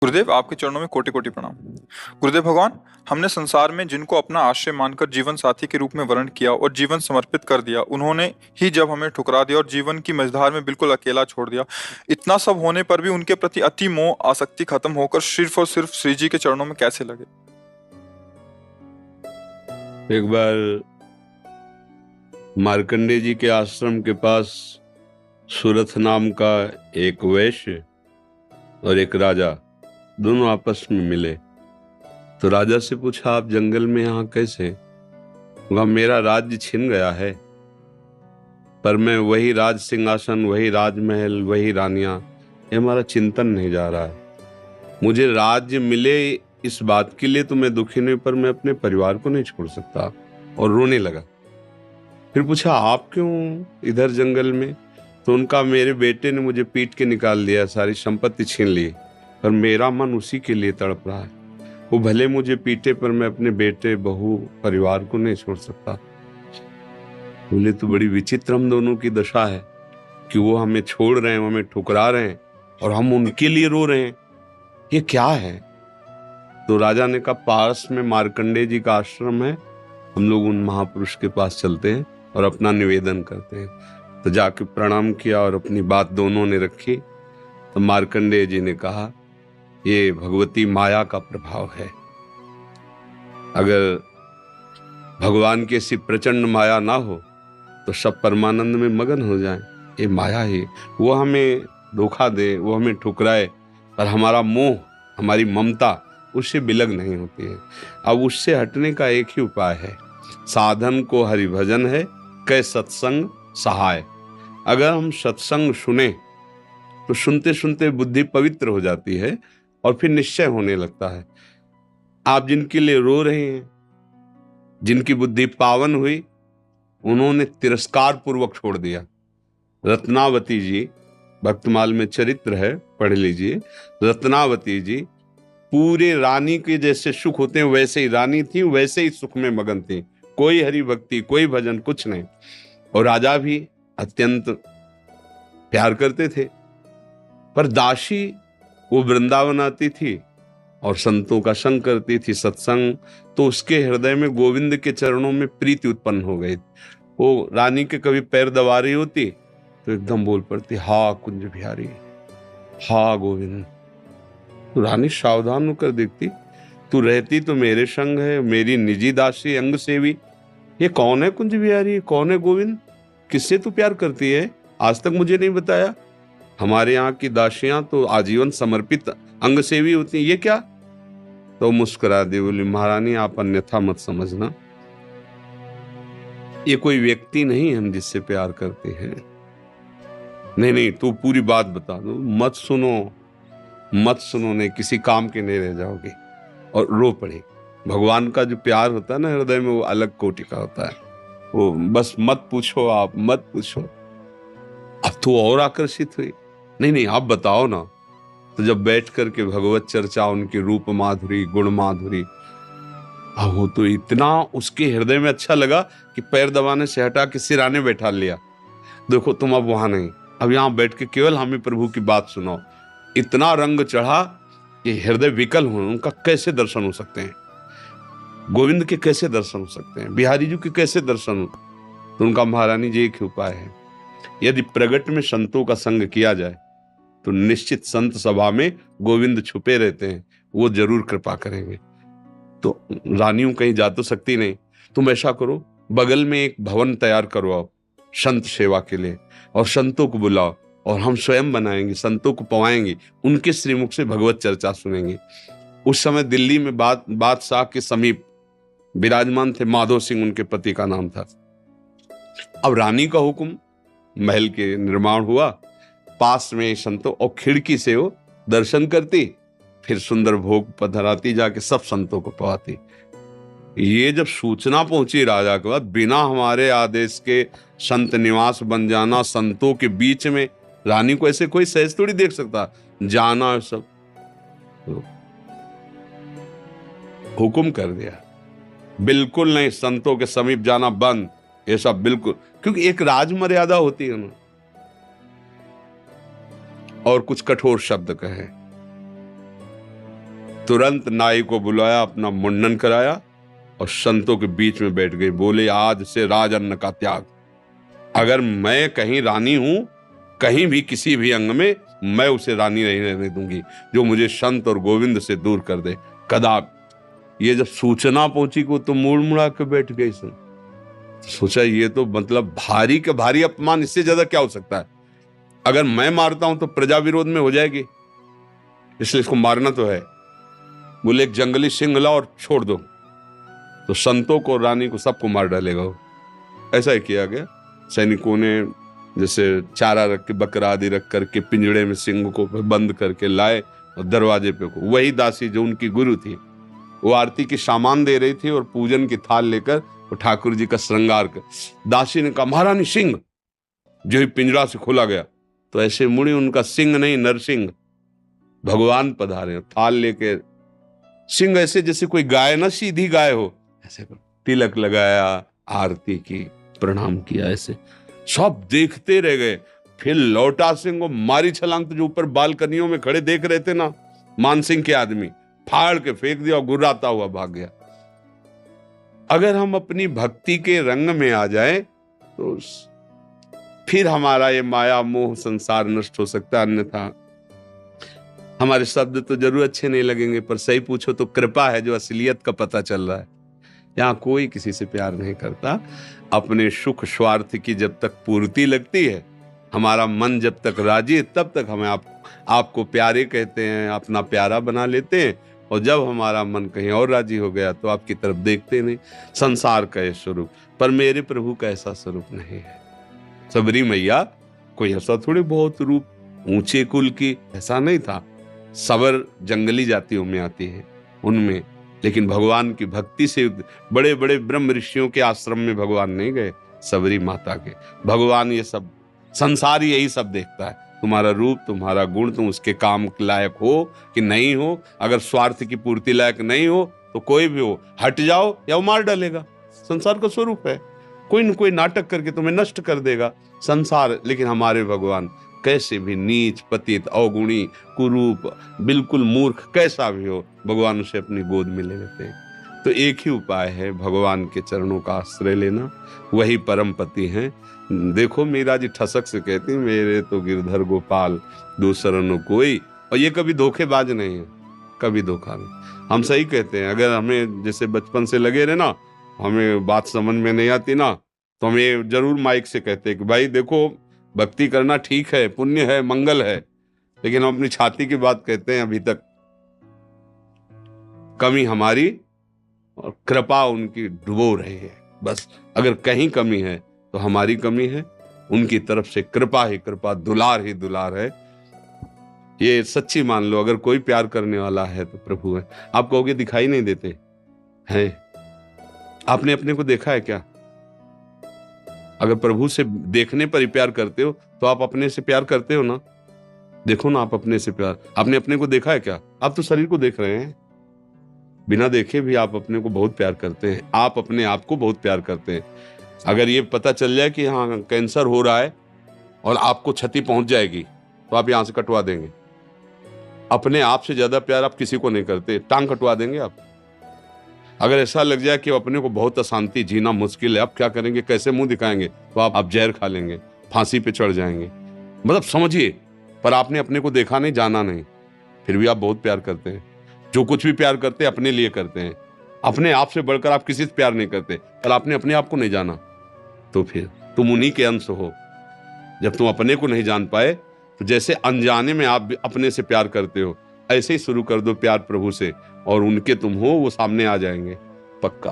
गुरुदेव, आपके चरणों में कोटि कोटि प्रणाम। गुरुदेव भगवान, हमने संसार में जिनको अपना आश्रय मानकर जीवन साथी के रूप में वर्ण किया और जीवन समर्पित कर दिया, उन्होंने ही जब हमें ठुकरा दिया और जीवन की मझधार में बिल्कुल अकेला छोड़ दिया। इतना सब होने पर भी उनके प्रति अति मोह आसक्ति खत्म होकर सिर्फ और सिर्फ श्री जी के चरणों में कैसे लगे? एक बार मार्कंडेय जी के आश्रम के पास सुरथ नाम का एक वैश्य और एक राजा दोनों आपस में मिले। तो राजा से पूछा, आप जंगल में यहाँ कैसे? वह मेरा राज्य छिन गया है, पर मैं वही राज सिंहासन, वही राजमहल, वही रानियां, ये हमारा चिंतन नहीं जा रहा है। मुझे राज्य मिले इस बात के लिए तो मैं दुखी नहीं, पर मैं अपने परिवार को नहीं छोड़ सकता। और रोने लगा। फिर पूछा, आप क्यों इधर जंगल में? तो उनका, मेरे बेटे ने मुझे पीट के निकाल दिया, सारी संपत्ति छीन ली, पर मेरा मन उसी के लिए तड़प रहा है। वो भले मुझे पीटे, पर मैं अपने बेटे, बहू, परिवार को नहीं छोड़ सकता। बोले, तो बड़ी विचित्र हम दोनों की दशा है कि वो हमें छोड़ रहे हैं, वो हमें ठुकरा रहे हैं और हम उनके लिए रो रहे हैं। ये क्या है? तो राजा ने कहा, पास में मार्कंडेय जी का आश्रम है, हम लोग उन महापुरुष के पास चलते हैं और अपना निवेदन करते हैं। तो जाके प्रणाम किया और अपनी बात दोनों ने रखी। तो मार्कंडेय जी ने कहा, ये भगवती माया का प्रभाव है। अगर भगवान की ऐसी प्रचंड माया ना हो तो सब परमानंद में मगन हो जाएं। ये माया ही, वो हमें धोखा दे, वो हमें ठुकराए, पर हमारा मोह, हमारी ममता उससे बिलग नहीं होती है। अब उससे हटने का एक ही उपाय है, साधन को हरि भजन है, कै सत्संग सहाय। अगर हम सत्संग सुने तो सुनते सुनते बुद्धि पवित्र हो जाती है और फिर निश्चय होने लगता है। आप जिनके लिए रो रहे हैं, जिनकी बुद्धि पावन हुई, उन्होंने तिरस्कार पूर्वक छोड़ दिया। रत्नावती जी, भक्तमाल में चरित्र है, पढ़ लीजिए। रत्नावती जी पूरे रानी के जैसे सुख होते हैं वैसे ही रानी थी, वैसे ही सुख में मगन थी। कोई हरि भक्ति, कोई भजन, कुछ नहीं। और राजा भी अत्यंत प्यार करते थे, पर दासी वो वृंदावन आती थी और संतों का संग करती थी, सत्संग। तो उसके हृदय में गोविंद के चरणों में प्रीति उत्पन्न हो गई। वो रानी के कभी पैर दबा रही होती तो एकदम बोल पड़ती, हा कुंज बिहारी, हा गोविंद। तो रानी सावधान होकर देखती, तू रहती तो मेरे संग है, मेरी निजी दासी, अंग सेवी। ये कौन है कुंज बिहारी? कौन है गोविंद? किससे तू प्यार करती है? आज तक मुझे नहीं बताया। हमारे यहाँ की दासियां तो आजीवन समर्पित अंग सेवी होती हैं, ये क्या? तो मुस्कुरा दी, बोली, महारानी आप अन्यथा मत समझना, ये कोई व्यक्ति नहीं हम जिससे प्यार करते हैं। नहीं नहीं, तू पूरी बात बता दो, मत सुनो, मत सुनो, नहीं किसी काम के नहीं रह जाओगे। और रो पड़े। भगवान का जो प्यार होता है ना हृदय में, वो अलग कोटि का होता है। वो बस मत पूछो, आप मत पूछो। अब तो और आकर्षित हुई, नहीं नहीं आप बताओ ना। तो जब बैठ करके भगवत चर्चा, उनकी रूप माधुरी, गुण माधुरी, अब वो तो इतना उसके हृदय में अच्छा लगा कि पैर दबाने से हटा के सिराने बैठा लिया। देखो तुम अब वहां नहीं, अब यहाँ बैठ के केवल हमें प्रभु की बात सुनाओ। इतना रंग चढ़ा कि हृदय विकल हो, उनका कैसे दर्शन हो सकते हैं? गोविंद के कैसे दर्शन हो सकते हैं? बिहारी जी के कैसे दर्शन हो? तो उनका, महारानी जी एक ही उपाय है, यदि प्रगट में संतों का संग किया जाए तो निश्चित संत सभा में गोविंद छुपे रहते हैं, वो जरूर कृपा करेंगे। तो रानियों कहीं जा तो सकती नहीं, तुम ऐसा करो, बगल में एक भवन तैयार करवाओ संत सेवा के लिए, और संतों को बुलाओ, और हम स्वयं बनाएंगे, संतों को पवाएंगे, उनके श्रीमुख से भगवत चर्चा सुनेंगे। उस समय दिल्ली में बादशाह के समीप विराजमान थे माधो सिंह, उनके पति का नाम था। अब रानी का हुक्म, महल के निर्माण हुआ, पास में संतों, और खिड़की से वो दर्शन करती, फिर सुंदर भोग पधराती, जाके सब संतों को पवाती। ये जब सूचना पहुंची राजा के बाद, बिना हमारे आदेश के संत निवास बन जाना, संतों के बीच में, रानी को ऐसे कोई सहज थोड़ी देख सकता, जाना सब। तो हुक्म कर दिया, बिल्कुल नहीं, संतों के समीप जाना बंद, ये सब बिल्कुल, क्योंकि एक राज मर्यादा होती है ना। और कुछ कठोर शब्द कहे। तुरंत नाई को बुलाया, अपना मुंडन कराया और संतों के बीच में बैठ गई। बोले, आज से राज अन्न का त्याग। अगर मैं कहीं रानी हूं, कहीं भी किसी भी अंग में, मैं उसे रानी नहीं रहने दूंगी जो मुझे संत और गोविंद से दूर कर दे। कदाप। ये जब सूचना पहुंची को तो मुड़ मुड़ा के बैठ गई। सोचा ये तो मतलब भारी के भारी अपमान, इससे ज्यादा क्या हो सकता है। अगर मैं मारता हूं तो प्रजा विरोध में हो जाएगी, इसलिए इसको मारना तो है। बोले, एक जंगली सिंह लाओ और छोड़ दो, तो संतों को, रानी को, सबको मार डालेगा वो। ऐसा ही किया गया। सैनिकों ने जैसे चारा रख के, बकरा आदि रख करके पिंजड़े में सिंह को बंद करके लाए और दरवाजे पे को, वही दासी जो उनकी गुरु थी, वो आरती की सामान दे रही थी और पूजन की थाल लेकर वो ठाकुर जी का श्रृंगार कर। दासी ने कहा, महारानी सिंह। जो ही पिंजरा से खोला गया तो ऐसे मुड़ी, उनका सिंह नहीं नरसिंह, भगवान पधारे, थाल लेके। सिंह ऐसे जैसे कोई गाय ना, सीधी गाय हो, ऐसे तिलक लगाया, आरती की, प्रणाम किया। ऐसे सब देखते रह गए। फिर लौटा सिंह को मारी छलांग, तो जो ऊपर बालकनियों में खड़े देख रहे थे ना मानसिंह के आदमी, फाड़ के फेंक दिया और गुर्राता हुआ भाग गया। अगर हम अपनी भक्ति के रंग में आ जाए तो फिर हमारा ये माया मोह संसार नष्ट हो सकता है। अन्यथा हमारे शब्द तो जरूर अच्छे नहीं लगेंगे, पर सही पूछो तो कृपा है जो असलियत का पता चल रहा है। यहाँ कोई किसी से प्यार नहीं करता। अपने सुख स्वार्थ की जब तक पूर्ति लगती है, हमारा मन जब तक राजी है, तब तक हमें आपको प्यारे कहते हैं, अपना प्यारा बना लेते हैं। और जब हमारा मन कहीं और राजी हो गया तो आपकी तरफ देखते नहीं। संसार का ये स्वरूप, पर मेरे प्रभु का ऐसा स्वरूप नहीं है। सबरी मैया कोई ऐसा थोड़ी बहुत रूप ऊंचे कुल की, ऐसा नहीं था। सबर जंगली जातियों में आती है उनमें, लेकिन भगवान की भक्ति से बड़े बड़े ब्रह्म ऋषियों के आश्रम में भगवान नहीं गए, सबरी माता के। भगवान ये सब संसार यही सब देखता है, तुम्हारा रूप, तुम्हारा गुण, तुम उसके काम लायक हो कि नहीं हो। अगर स्वार्थ की पूर्ति लायक नहीं हो तो कोई भी हो, हट जाओ या वो मार डालेगा। संसार का स्वरूप है, कोई न कोई नाटक करके तुम्हें नष्ट कर देगा संसार। लेकिन हमारे भगवान कैसे भी नीच, पतित, अवगुणी, कुरूप, बिल्कुल मूर्ख कैसा भी हो, भगवान उसे अपनी गोद में ले लेते हैं। तो एक ही उपाय है, भगवान के चरणों का आश्रय लेना, वही परम पति हैं। देखो मीरा जी ठसक से कहती, मेरे तो गिरधर गोपाल दूसरा न कोई। और ये कभी धोखेबाज नहीं है, कभी धोखा नहीं। हम सही कहते हैं। अगर हमें जैसे बचपन से लगे रहे ना, हमें बात समझ में नहीं आती ना, तो हम ये जरूर माइक से कहते हैं कि भाई देखो, भक्ति करना ठीक है, पुण्य है, मंगल है, लेकिन हम अपनी छाती की बात कहते हैं। अभी तक कमी हमारी और कृपा उनकी डुबो रही है। बस अगर कहीं कमी है तो हमारी कमी है, उनकी तरफ से कृपा ही कृपा, दुलार ही दुलार है। ये सच्ची मान लो। अगर कोई प्यार करने वाला है तो प्रभु है। आप कहोगे दिखाई नहीं देते हैं, आपने अपने को देखा है क्या? अगर प्रभु से देखने पर ही प्यार करते हो तो आप अपने से प्यार करते हो ना। देखो ना, आप अपने से प्यार, आपने अपने को देखा है क्या? आप तो शरीर को देख रहे हैं, बिना देखे भी आप अपने को बहुत प्यार करते हैं। आप अपने आप को बहुत प्यार करते हैं। अगर ये पता चल जाए कि हाँ कैंसर हो रहा है और आपको क्षति पहुंच जाएगी तो आप यहां से कटवा देंगे। अपने आप से ज्यादा प्यार आप किसी को नहीं करते, टांग कटवा देंगे आप। अगर ऐसा लग जाए कि अपने को बहुत अशांति, जीना मुश्किल है, आप क्या करेंगे, कैसे मुंह दिखाएंगे, तो आप जहर खा लेंगे, फांसी पे चढ़ जाएंगे। मतलब समझिए, पर आपने अपने को देखा नहीं, जाना नहीं, फिर भी आप बहुत प्यार करते हैं। जो कुछ भी प्यार करते हैं अपने लिए करते हैं। अपने आप से बढ़कर आप किसी से प्यार नहीं करते, पर आपने अपने आप को नहीं जाना, तो फिर तुम उन्हीं के अंश हो। जब तुम अपने को नहीं जान पाए तो जैसे अनजाने में आप अपने से प्यार करते हो, ऐसे ही शुरू कर दो प्यार प्रभु से, और उनके तुम हो वो सामने आ जाएंगे पक्का।